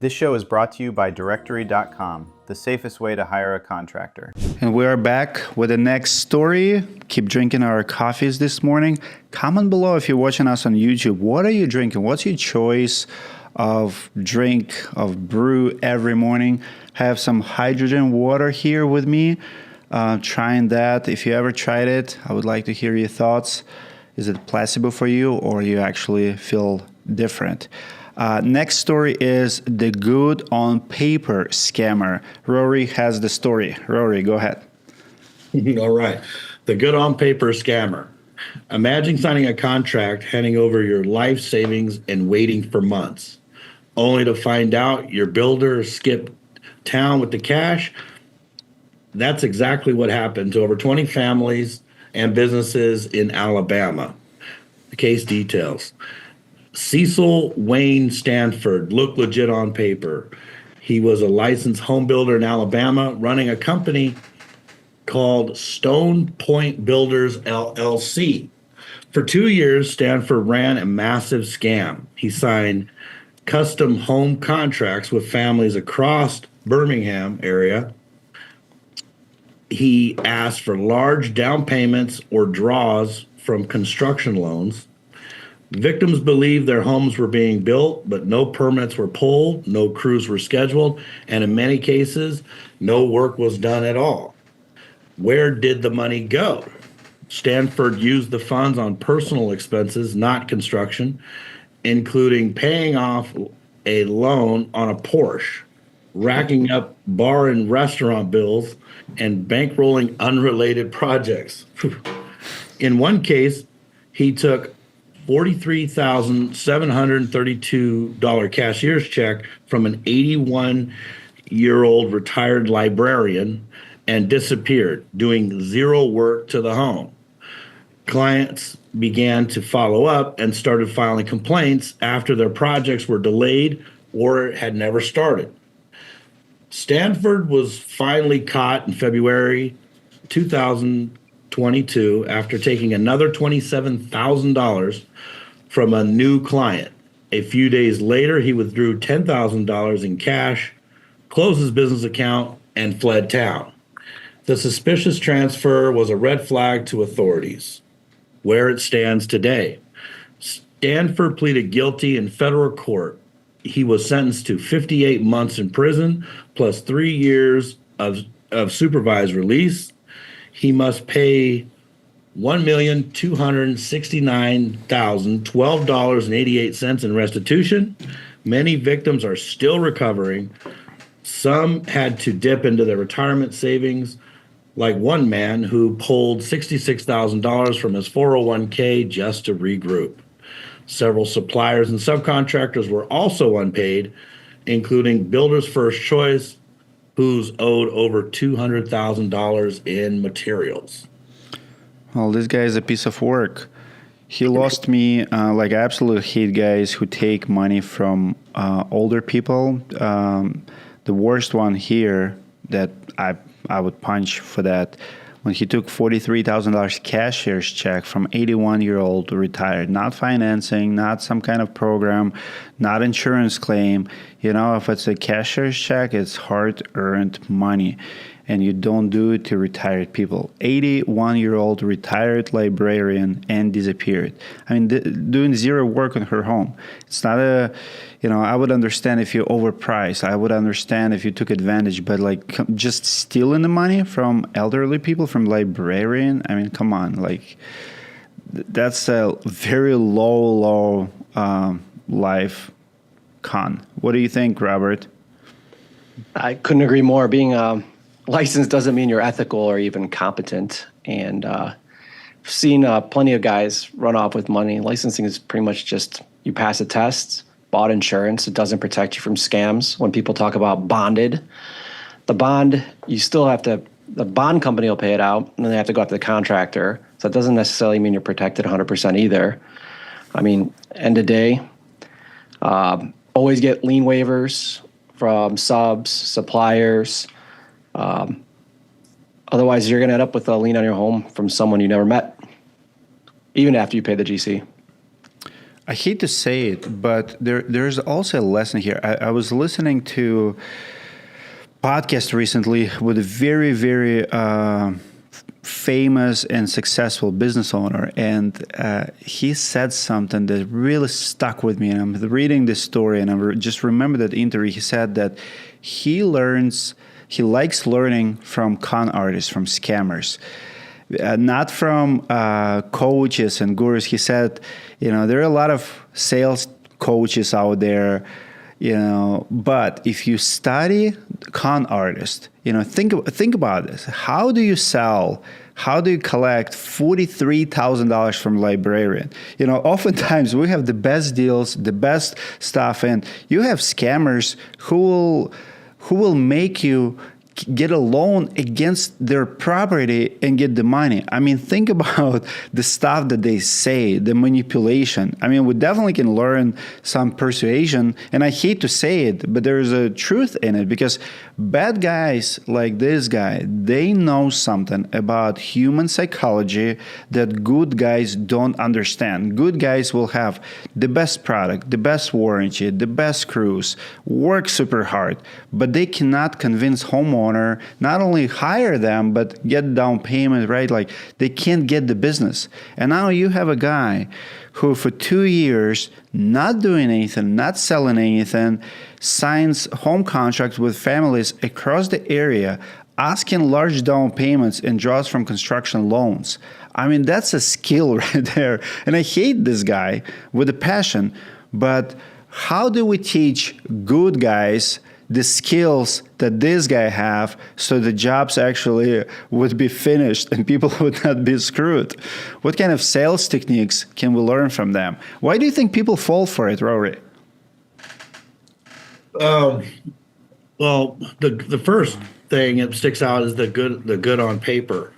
This show is brought to you by Directory.com, the safest way to hire a contractor. And we are back with the next story. Keep drinking our coffees this morning. Comment below if you're watching us on YouTube. What are you drinking? What's your choice of drink, of brew every morning? I have some hydrogen water here with me. Trying that. If you ever tried it, I would like to hear your thoughts. Is it placebo for you, or you actually feel different? Next story is the good on paper scammer. Rory has the story. Rory, go ahead. All right. The good on paper scammer. Imagine signing a contract, handing over your life savings and waiting for months, only to find out your builder skipped town with the cash. That's exactly what happened to over 20 families and businesses in Alabama. The case details. Cecil Wayne Stanford looked legit on paper. He was a licensed home builder in Alabama, running a company called Stone Point Builders LLC. For 2 years, Stanford ran a massive scam. He signed custom home contracts with families across Birmingham area. He asked for large down payments or draws from construction loans. Victims believed their homes were being built, but no permits were pulled, no crews were scheduled, and in many cases, no work was done at all. Where did the money go? Stanford used the funds on personal expenses, not construction, including paying off a loan on a Porsche, racking up bar and restaurant bills, and bankrolling unrelated projects. In one case, he took $43,732 cashier's check from an 81-year-old retired librarian and disappeared, doing zero work to the home. Clients began to follow up and started filing complaints after their projects were delayed or had never started. Stanford was finally caught in February 2022 after taking another $27,000 from a new client. A few days later, he withdrew $10,000 in cash, closed his business account, and fled town. The suspicious transfer was a red flag to authorities. Where it stands today, Stanford pleaded guilty in federal court. He was sentenced to 58 months in prison plus 3 years of supervised release. He must pay $1,269,012.88 in restitution. Many victims are still recovering. Some had to dip into their retirement savings, like one man who pulled $66,000 from his 401k just to regroup. Several suppliers and subcontractors were also unpaid, including Builders First Choice, who's owed over $200,000 in materials. Well, this guy is a piece of work. He lost me. I absolutely hate guys who take money from older people. The worst one here that I would punch for that, when he took $43,000 cashier's check from 81-year-old retired, not financing, not some kind of program, not insurance claim. You know, if it's a cashier's check, it's hard-earned money, and you don't do it to retired people. 81-year-old retired librarian and disappeared. I mean, doing zero work on her home. It's not I would understand if you overpriced. I would understand if you took advantage, but just stealing the money from elderly people, from librarian, I mean, come on. That's a very low life con. What do you think, Robert? I couldn't agree more. Being licensed doesn't mean you're ethical or even competent. And I've seen plenty of guys run off with money. Licensing is pretty much just you pass a test, bought insurance. It doesn't protect you from scams. When people talk about bonded, the bond, the bond company will pay it out, and then they have to go after the contractor. So it doesn't necessarily mean you're protected 100% either. I mean, end of day, always get lien waivers from subs, suppliers. Otherwise, you're going to end up with a lien on your home from someone you never met, even after you pay the GC. I hate to say it, but there's also a lesson here. I was listening to podcast recently with a very, very famous and successful business owner, and he said something that really stuck with me. And I'm reading this story, and I just remember that interview. He said that he likes learning from con artists, from scammers. Not from coaches and gurus. He said, there are a lot of sales coaches out there, but if you study con artists, think about this. How do you sell? How do you collect $43,000 from librarian? Oftentimes we have the best deals, the best stuff, and you have scammers who will make you get a loan against their property and get the money. I mean, think about the stuff that they say, the manipulation. I mean, we definitely can learn some persuasion, and I hate to say it, but there's a truth in it, because bad guys like this guy, they know something about human psychology that good guys don't understand. Good guys will have the best product, the best warranty, the best crews, work super hard, but they cannot convince homeowners not only hire them, but get down payment, right? Like they can't get the business. And now you have a guy who for 2 years, not doing anything, not selling anything, signs home contracts with families across the area, asking large down payments and draws from construction loans. I mean, that's a skill right there. And I hate this guy with a passion, but how do we teach good guys the skills that this guy have so the jobs actually would be finished and people would not be screwed? What kind of sales techniques can we learn from them? Why do you think people fall for it, Rory? Well, the first thing that sticks out is the good on paper.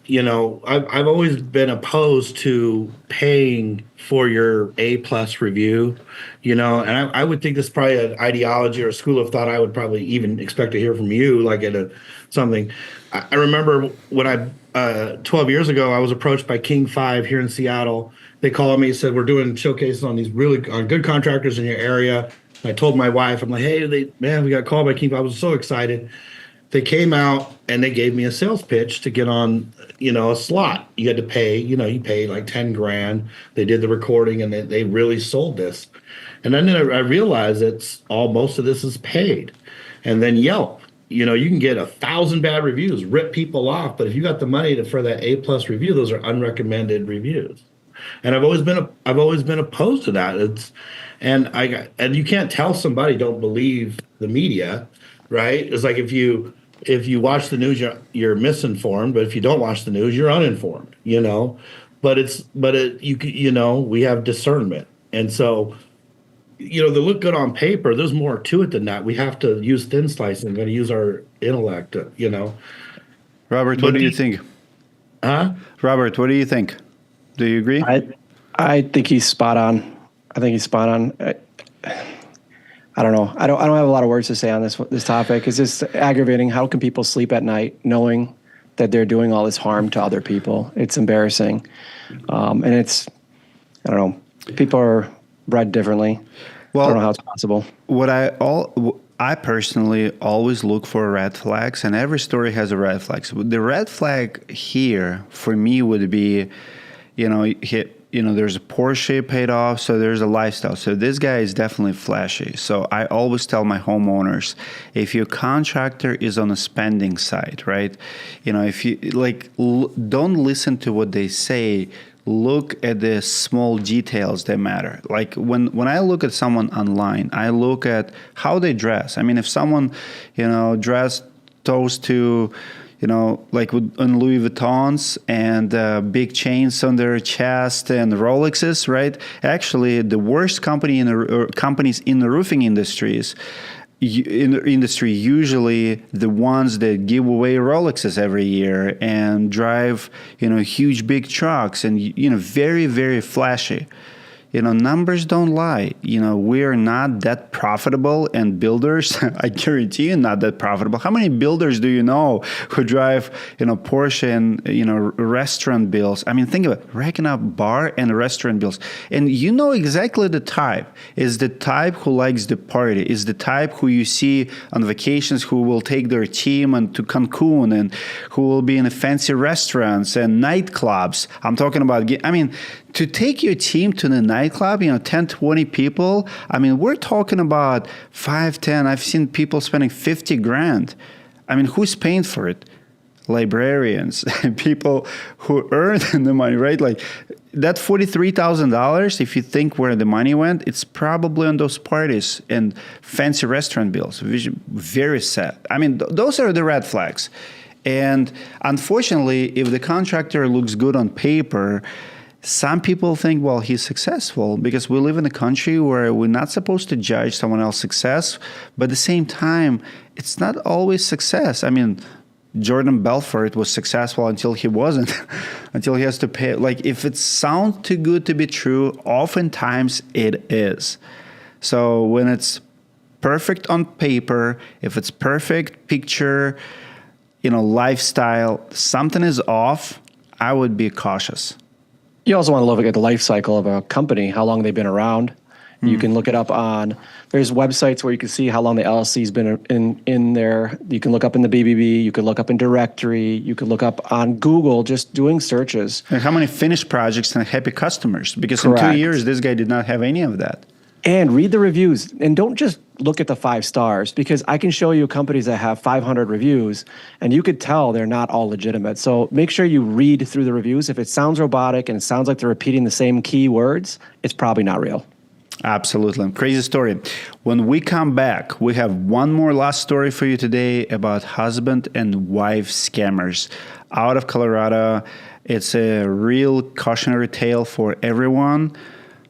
I've always been opposed to paying for your A+ review, and I would think this is probably an ideology or a school of thought I would probably even expect to hear from you, like at something. I remember when 12 years ago, I was approached by King 5 here in Seattle. They called me and said, we're doing showcases on these on good contractors in your area. And I told my wife, I'm like, hey, we got called by King 5. I was so excited. They came out and they gave me a sales pitch to get on, a slot. You had to pay, you pay like 10 grand. They did the recording and they really sold this. And then I realized most of this is paid. And then Yelp, you can get 1,000 bad reviews, rip people off. But if you got the money for that A+ review, those are unrecommended reviews. And I've always been opposed to that. And you can't tell somebody don't believe the media, right? It's like if you watch the news, you're misinformed, but if you don't watch the news, you're uninformed, but we have discernment. And so, they look good on paper. There's more to it than that. We have to use thin slicing. We're going to use our intellect, Robert, what do you think? Huh? Robert, what do you think? Do you agree? I think he's spot on. I don't know. I don't have a lot of words to say on this topic. It's just aggravating. How can people sleep at night knowing that they're doing all this harm to other people? It's embarrassing. And I don't know. People are bred differently. Well, I don't know how it's possible. I personally always look for red flags, and every story has a red flag. So the red flag here for me would be, there's a Porsche paid off, so there's a lifestyle. So this guy is definitely flashy. So I always tell my homeowners, if your contractor is on a spending side, right? If you don't listen to what they say, look at the small details that matter. Like when I look at someone online, I look at how they dress. I mean, if someone, dressed toes to, like on Louis Vuittons and big chains on their chest and Rolexes, right? Actually, the worst companies in the roofing industries, usually the ones that give away Rolexes every year and drive, huge big trucks and, very, very flashy. numbers don't lie. We're not that profitable, and builders, I guarantee you, not that profitable. How many builders do you know who drive, Porsche and, restaurant bills? I mean, think of it, racking up bar and restaurant bills. And you know exactly the type. Is the type who likes the party, is the type who you see on vacations, who will take their team to Cancun, and who will be in fancy restaurants and nightclubs. I'm talking about, to take your team to the nightclub, 10, 20 people, we're talking about 5, 10. I've seen people spending 50 grand. Who's paying for it? Librarians, people who earn the money, right? Like that $43,000, if you think where the money went, it's probably on those parties and fancy restaurant bills, which is very sad. Those are the red flags. And unfortunately, if the contractor looks good on paper, some people think, well, he's successful, because we live in a country where we're not supposed to judge someone else's success, but at the same time, it's not always success. Jordan Belfort was successful until he wasn't, until he has to pay. Like, if it sounds too good to be true, oftentimes it is. So when it's perfect on paper, if it's perfect picture, lifestyle, something is off, I would be cautious. You also want to look at the life cycle of a company, how long they've been around. You can look it up there's websites where you can see how long the LLC's been in there. You can look up in the BBB, you can look up in directory, you can look up on Google, just doing searches. And how many finished projects and happy customers? Because Correct. In 2 years, this guy did not have any of that. And read the reviews, and don't just look at the 5 stars, because I can show you companies that have 500 reviews, and you could tell they're not all legitimate. So make sure you read through the reviews. If it sounds robotic and it sounds like they're repeating the same key words, it's probably not real. Absolutely. Crazy story. When we come back, we have one more last story for you today about husband and wife scammers out of Colorado. It's a real cautionary tale for everyone.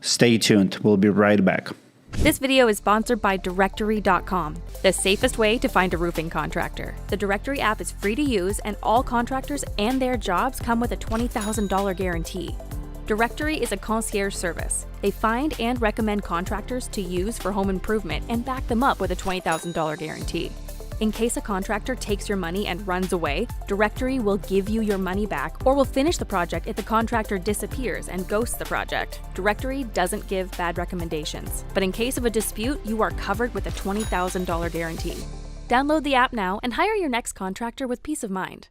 Stay tuned. We'll be right back. This video is sponsored by Directory.com, the safest way to find a roofing contractor. The Directory app is free to use, and all contractors and their jobs come with a $20,000 guarantee. Directory is a concierge service. They find and recommend contractors to use for home improvement and back them up with a $20,000 guarantee. In case a contractor takes your money and runs away, Directory will give you your money back or will finish the project if the contractor disappears and ghosts the project. Directory doesn't give bad recommendations, but in case of a dispute, you are covered with a $20,000 guarantee. Download the app now and hire your next contractor with peace of mind.